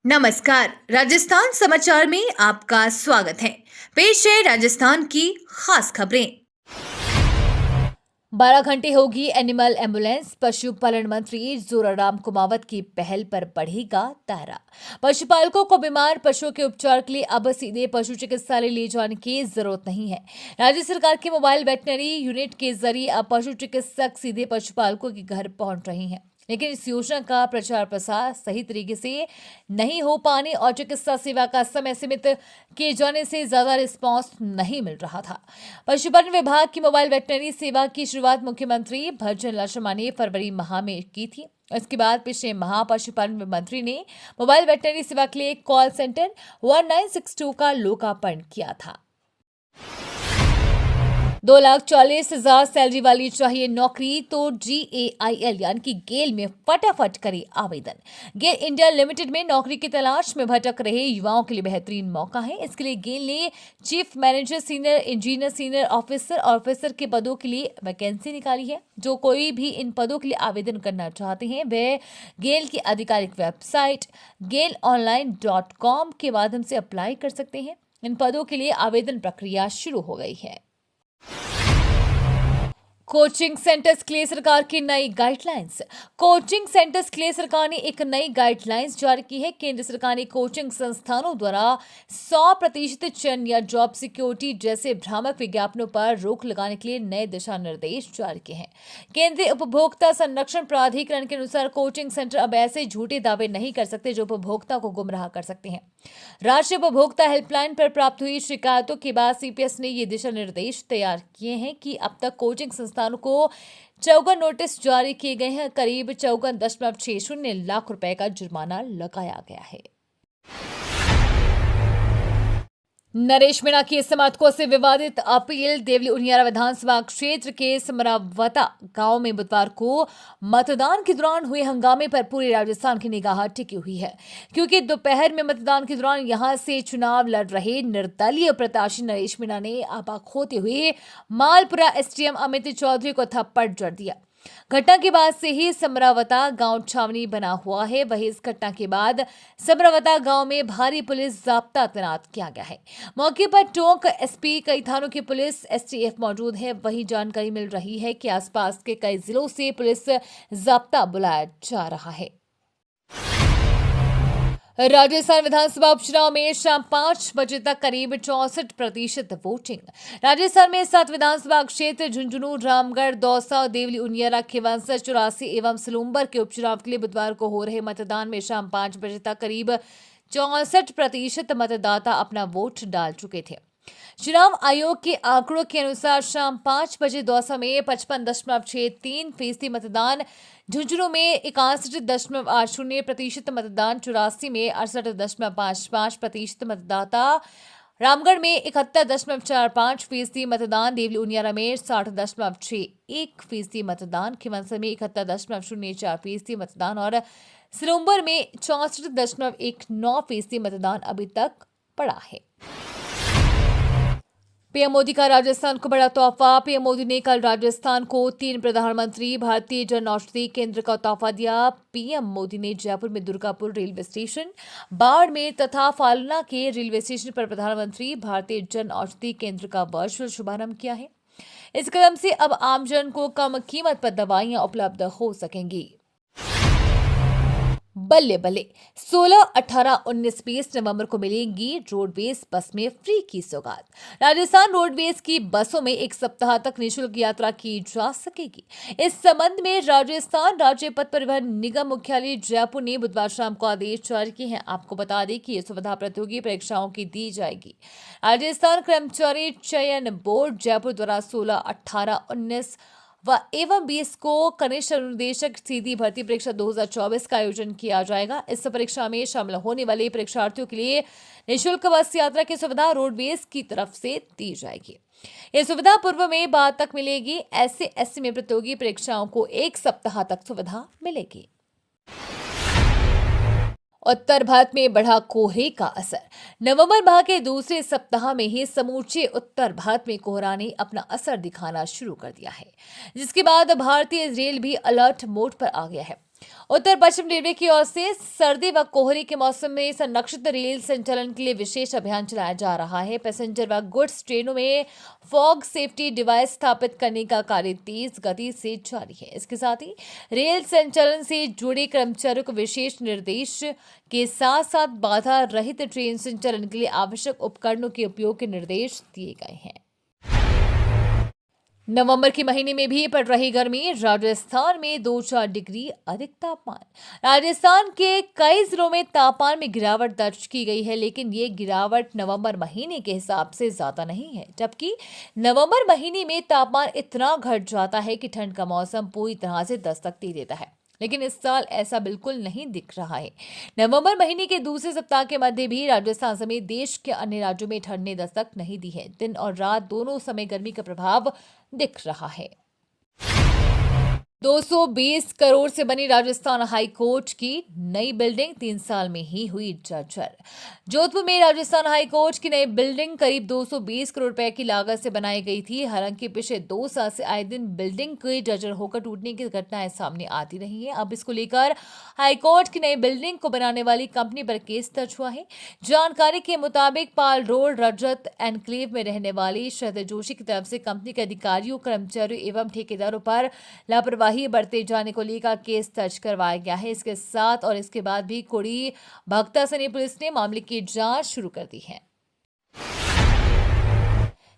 नमस्कार, राजस्थान समाचार में आपका स्वागत है। पेश है राजस्थान की खास खबरें। 12 घंटे होगी एनिमल एम्बुलेंस। पशुपालन मंत्री जोराराम कुमावत की पहल पर बढ़ेगा दायरा। पशुपालकों को बीमार पशुओं के उपचार के लिए अब सीधे पशु चिकित्सालय ले जाने की जरूरत नहीं है। राज्य सरकार के मोबाइल वेटनरी यूनिट के जरिए अब पशु चिकित्सक सीधे पशुपालकों के घर पहुंच रहे हैं, लेकिन इस योजना का प्रचार प्रसार सही तरीके से नहीं हो पाने और चिकित्सा सेवा का समय सीमित किए जाने से ज्यादा रिस्पांस नहीं मिल रहा था। पशुपालन विभाग की मोबाइल वेटनरी सेवा की शुरुआत मुख्यमंत्री भर्जन लाल शर्मा ने फरवरी माह में की थी। इसके बाद पिछले माह पशुपालन मंत्री ने मोबाइल वेटनरी सेवा के लिए कॉल सेंटर 1962 का लोकार्पण किया था। 2,40,000 सैलरी वाली चाहिए नौकरी तो GAIL यानी कि गेल में फटाफट करे आवेदन। गेल इंडिया लिमिटेड में नौकरी की तलाश में भटक रहे युवाओं के लिए बेहतरीन मौका है। इसके लिए गेल ने chief manager, senior engineer, senior officer और ऑफिसर के पदों के लिए वैकेंसी निकाली है। जो कोई भी इन पदों के लिए आवेदन करना चाहते हैं वे गेल की आधिकारिक वेबसाइट gailonline.com के माध्यम से अप्लाई कर सकते हैं। इन पदों के लिए आवेदन प्रक्रिया शुरू हो गई है। कोचिंग सेंटर्स के लिए सरकार की नई गाइडलाइंस। कोचिंग सेंटर्स के लिए सरकार ने एक नई गाइडलाइंस जारी की है। केंद्र सरकार ने कोचिंग संस्थानों द्वारा 100% चयन या जॉब सिक्योरिटी जैसे भ्रामक विज्ञापनों पर रोक लगाने के लिए नए दिशा निर्देश जारी किए हैं। केंद्रीय उपभोक्ता संरक्षण प्राधिकरण के अनुसार कोचिंग सेंटर अब ऐसे झूठे दावे नहीं कर सकते जो उपभोक्ता को गुमराह कर सकते हैं। राष्ट्रीय उपभोक्ता हेल्पलाइन पर प्राप्त हुई शिकायतों के बाद CPS ने ये दिशा निर्देश तैयार किए हैं कि अब तक कोचिंग संस्थानों को 54 नोटिस जारी किए गए हैं। करीब 54.60 लाख रुपए का जुर्माना लगाया गया है। नरेश मीणा की समर्थकों से विवादित अपील। देवली उनियारा विधानसभा क्षेत्र के समरावता गांव में बुधवार को मतदान के दौरान हुए हंगामे पर पूरे राजस्थान की निगाह टिकी हुई है, क्योंकि दोपहर में मतदान के दौरान यहां से चुनाव लड़ रहे निर्दलीय प्रत्याशी नरेश मीणा ने आपा खोते हुए मालपुरा SDM अमित चौधरी को थप्पड़ जड़ दिया। घटना के बाद से ही समरावता गांव छावनी बना हुआ है। वहीं इस घटना के बाद समरावता गांव में भारी पुलिस जाब्ता तैनात किया गया है। मौके पर टोंक SP, कई थानों की पुलिस, STF मौजूद है। वहीं जानकारी मिल रही है कि आसपास के कई जिलों से पुलिस जाब्ता बुलाया जा रहा है। राजस्थान विधानसभा उपचुनाव में शाम 5 बजे तक करीब 64% वोटिंग। राजस्थान में 7 विधानसभा क्षेत्र झुंझुनू, रामगढ़, दौसा, देवली उनियारा, खिवंसर, 84 एवं सलूम्बर के उपचुनाव के लिए बुधवार को हो रहे मतदान में शाम 5 बजे तक करीब 64% मतदाता अपना वोट डाल चुके थे। चुनाव आयोग के आंकड़ों के अनुसार शाम 5 बजे दौसा में 55.63% मतदान, झुंझुनू में 61.80% मतदान, 84 में 68.55% मतदाता, रामगढ़ में 71.45% मतदान, देवली उनियारा में 60.61% मतदान, खिवंसर में 71.04% मतदान और सलूम्बर में 64.19% मतदान अभी तक पड़ा है। PM मोदी का राजस्थान को बड़ा तोहफा। PM मोदी ने कल राजस्थान को 3 प्रधानमंत्री भारतीय जन औषधि केंद्र का तोहफा दिया। PM मोदी ने जयपुर में दुर्गापुर रेलवे स्टेशन, बाड़मेर तथा फालना के रेलवे स्टेशन पर प्रधानमंत्री भारतीय जन औषधि केंद्र का वर्चुअल शुभारंभ किया है। इस कदम से अब आमजन को कम कीमत पर दवाइयां उपलब्ध हो सकेंगी। बल्ले बल्ले 16, 18, 19, 20 नवंबर को मिलेंगी रोडवेज बस में फ्री की सौगात। राजस्थान रोडवेज की बसों में 1 सप्ताह तक निःशुल्क यात्रा की जा सकेगी। इस संबंध में राजस्थान राज्य पथ परिवहन निगम मुख्यालय जयपुर ने बुधवार शाम को आदेश जारी किए हैं। आपको बता दें कि ये सुविधा प्रतियोगी परीक्षाओं की दी जाएगी। राजस्थान कर्मचारी चयन बोर्ड जयपुर द्वारा 16, 18, 19 एवं 20 को कनिष्ठ अनुदेशक सीधी भर्ती परीक्षा 2024 का आयोजन किया जाएगा। इस परीक्षा में शामिल होने वाले परीक्षार्थियों के लिए निःशुल्क बस यात्रा की सुविधा रोडवेज की तरफ से दी जाएगी। यह सुविधा पूर्व में बाद तक मिलेगी। SC/ST में प्रतियोगी परीक्षाओं को 1 सप्ताह तक सुविधा मिलेगी। उत्तर भारत में बढ़ा कोहरे का असर। नवंबर माह के दूसरे सप्ताह में ही समूचे उत्तर भारत में कोहरा ने अपना असर दिखाना शुरू कर दिया है, जिसके बाद भारतीय रेल भी अलर्ट मोड पर आ गया है। उत्तर पश्चिम रेलवे की ओर से सर्दी व कोहरे के मौसम में संरक्षित रेल संचालन के लिए विशेष अभियान चलाया जा रहा है। पैसेंजर व गुड्स ट्रेनों में फॉग सेफ्टी डिवाइस स्थापित करने का कार्य तेज गति से जारी है। इसके साथ ही रेल संचालन से जुड़े कर्मचारियों को विशेष निर्देश के साथ साथ बाधा रहित ट्रेन संचालन के लिए आवश्यक उपकरणों के उपयोग के निर्देश दिए गए हैं। नवंबर के महीने में भी पड़ रही गर्मी, राजस्थान में 2-4 डिग्री अधिक तापमान। राजस्थान के कई जिलों में तापमान में गिरावट दर्ज की गई है, लेकिन ये गिरावट नवंबर महीने के हिसाब से ज्यादा नहीं है, जबकि नवंबर महीने में तापमान इतना घट जाता है कि ठंड का मौसम पूरी तरह से दस्तक दे देता है। लेकिन इस साल ऐसा बिल्कुल नहीं दिख रहा है। नवंबर महीने के दूसरे सप्ताह के मध्य भी राजस्थान समेत देश के अन्य राज्यों में ठंड ने दस्तक नहीं दी है। दिन और रात दोनों समय गर्मी का प्रभाव दिख रहा है। 220 करोड़ से बनी राजस्थान हाई कोर्ट की नई बिल्डिंग 3 साल में ही हुई जर्जर। जोधपुर में राजस्थान हाई कोर्ट की नई बिल्डिंग करीब 220 करोड़ रुपए की लागत से बनाई गई थी। हालांकि पिछले 2 साल से आए दिन बिल्डिंग के जर्जर होकर टूटने की घटनाएं सामने आती रही हैं। अब इसको लेकर हाई कोर्ट की नई बिल्डिंग को बनाने वाली कंपनी पर केस दर्ज हुआ है। जानकारी के मुताबिक पाल रोड रजत एनक्लेव में रहने वाली श्रद्धा जोशी की तरफ से कंपनी के अधिकारियों, कर्मचारियों एवं ठेकेदारों पर लापरवाही बरते जाने को लेकर केस दर्ज करवाया गया है। इसके साथ और इसके बाद भी कुड़ी भक्तासनी पुलिस ने मामले की जांच शुरू कर दी है।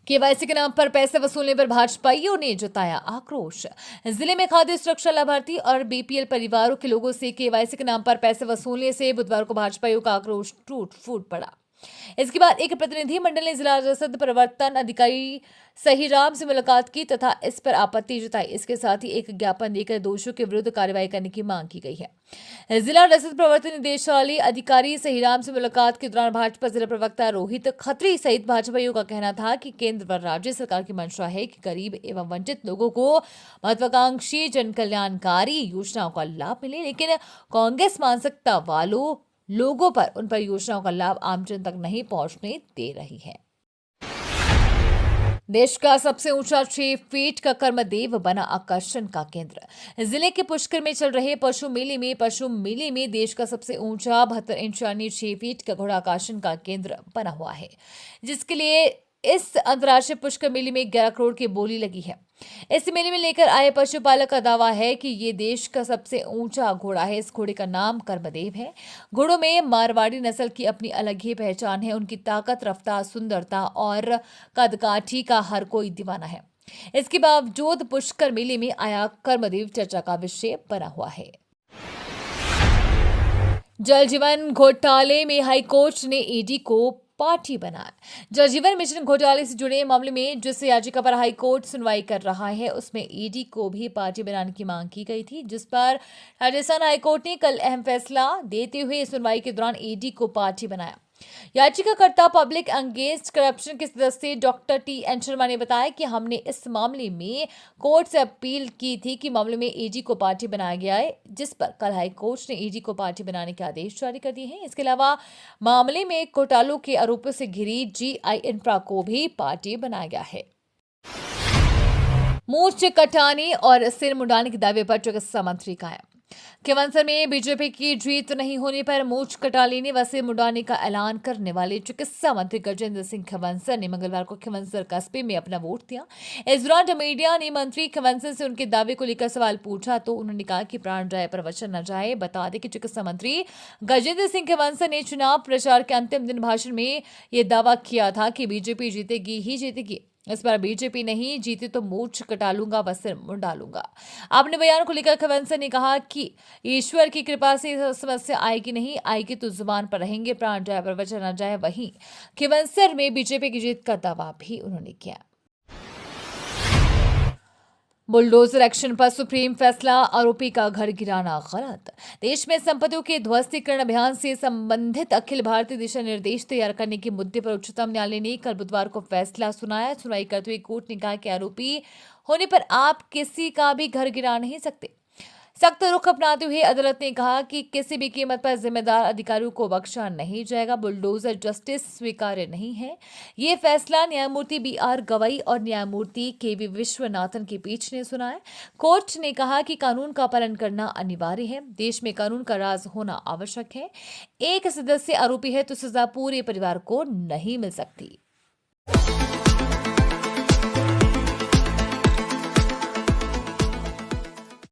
केवाईसी के नाम पर पैसे वसूलने पर भाजपाइयों ने जताया आक्रोश। जिले में खाद्य सुरक्षा लाभार्थी और बीपीएल परिवारों के लोगों से केवाईसी के नाम पर पैसे वसूलने से बुधवार को भाजपाइयों का आक्रोश टूट फूट पड़ा। इसके बाद एक प्रतिनिधि मंडल ने जिला रसद प्रवर्तन अधिकारी सहीराम से मुलाकात की तथा इस पर आपत्ति जताई। इसके साथ ही एक ज्ञापन देकर दोषियों के विरुद्ध कार्रवाई करने की मांग की गई है। जिला रसद प्रवर्तन निदेशालय अधिकारी सहीराम से मुलाकात के दौरान भाजपा जिला प्रवक्ता रोहित खत्री सहित भाजपाइयों का कहना था कि केंद्र व राज्य सरकार की मंशा है कि गरीब एवं वंचित लोगों को महत्वाकांक्षी जन कल्याणकारी योजनाओं का लाभ मिले, लेकिन कांग्रेस मानसिकता वालों लोगों पर उन परियोजनाओं का लाभ आमजन तक नहीं पहुंचने दे रही है। देश का सबसे ऊंचा 6 फीट का कर्मदेव बना आकर्षण का केंद्र। जिले के पुष्कर में चल रहे पशु मेले में देश का सबसे ऊंचा 72 इंच यानी 6 फीट का घोड़ा आकर्षण का केंद्र बना हुआ है, जिसके लिए इस अंतर्राष्ट्रीय पुष्कर मेले में 11 करोड़ की बोली लगी है। इस मेले में लेकर आए पशुपालक का दावा है कि ये देश का सबसे ऊंचा घोड़ा है। इस घोड़े का नाम कर्मदेव है। घोड़ों में मारवाड़ी नस्ल की अपनी अलग ही पहचान है। उनकी ताकत, रफ्तार, सुंदरता और कदकाठी का हर कोई दीवाना है। इसके बावजूद पुष्कर मेले में आया कर्मदेव चर्चा का विषय बना हुआ है। जल जीवन घोटाले में हाईकोर्ट ने ईडी को पार्टी बनाया। जल जीवन मिशन घोटाले से जुड़े मामले में जिस याचिका पर हाईकोर्ट सुनवाई कर रहा है, उसमें ईडी को भी पार्टी बनाने की मांग की गई थी, जिस पर राजस्थान हाईकोर्ट ने कल अहम फैसला देते हुए सुनवाई के दौरान ईडी को पार्टी बनाया। याचिकाकर्ता पब्लिक अगेंस्ट करप्शन के सदस्य डॉक्टर टी.एन. शर्मा ने बताया कि हमने इस मामले में कोर्ट से अपील की थी कि मामले में ईडी को पार्टी बनाया गया है, जिस पर कल हाई कोर्ट ने ईडी को पार्टी बनाने के आदेश जारी कर दिए हैं। इसके अलावा मामले में घोटालों के आरोपों से घिरी जीआई इंफ्रा को भी पार्टी बनाया गया है। मूंछ कटाने और सिर मुंडाने के दावे पर चिकित्सा मंत्री कायम। खिवंसर में बीजेपी की जीत नहीं होने पर मूंछ कटा लेने व सिर मुंडाने का ऐलान करने वाले चिकित्सा मंत्री गजेंद्र सिंह खिवंसर ने मंगलवार को खिवंसर कस्बे में अपना वोट दिया। इस दौरान मीडिया ने मंत्री खिवंसर से उनके दावे को लेकर सवाल पूछा तो उन्होंने कहा कि प्राण जाए पर वचन न जाए। बता दें कि चिकित्सा मंत्री गजेंद्र सिंह खिवंसर ने चुनाव प्रचार के अंतिम दिन भाषण में यह दावा किया था कि बीजेपी जीतेगी ही जीतेगी। इस बार बीजेपी नहीं जीती तो मूंछ कटा लूंगा व सिर मुंडा लूंगा। अपने बयान को लेकर खिवंसर ने कहा कि ईश्वर की कृपा से समस्या आएगी नहीं, आएगी तो जुबान पर रहेंगे, प्राण जाए पर वचन न जाए। वहीं खिवंसर में बीजेपी की जीत का दावा भी उन्होंने किया। बुलडोजर एक्शन पर सुप्रीम फैसला, आरोपी का घर गिराना गलत। देश में संपत्तियों के ध्वस्तीकरण अभियान से संबंधित अखिल भारतीय दिशा निर्देश तैयार करने के मुद्दे पर उच्चतम न्यायालय ने कल बुधवार को फैसला सुनाया। सुनवाई करते हुए कोर्ट ने कहा कि आरोपी होने पर आप किसी का भी घर गिरा नहीं सकते। सख्त रुख अपनाते हुए अदालत ने कहा कि किसी भी कीमत पर जिम्मेदार अधिकारियों को बख्शा नहीं जाएगा। बुलडोजर जस्टिस स्वीकार्य नहीं है। ये फैसला न्यायमूर्ति BR गवई और न्यायमूर्ति KV विश्वनाथन की पीठ ने सुना है। कोर्ट ने कहा कि कानून का पालन करना अनिवार्य है। देश में कानून का राज होना आवश्यक है। एक सदस्य आरोपी है तो सजा पूरे परिवार को नहीं मिल सकती।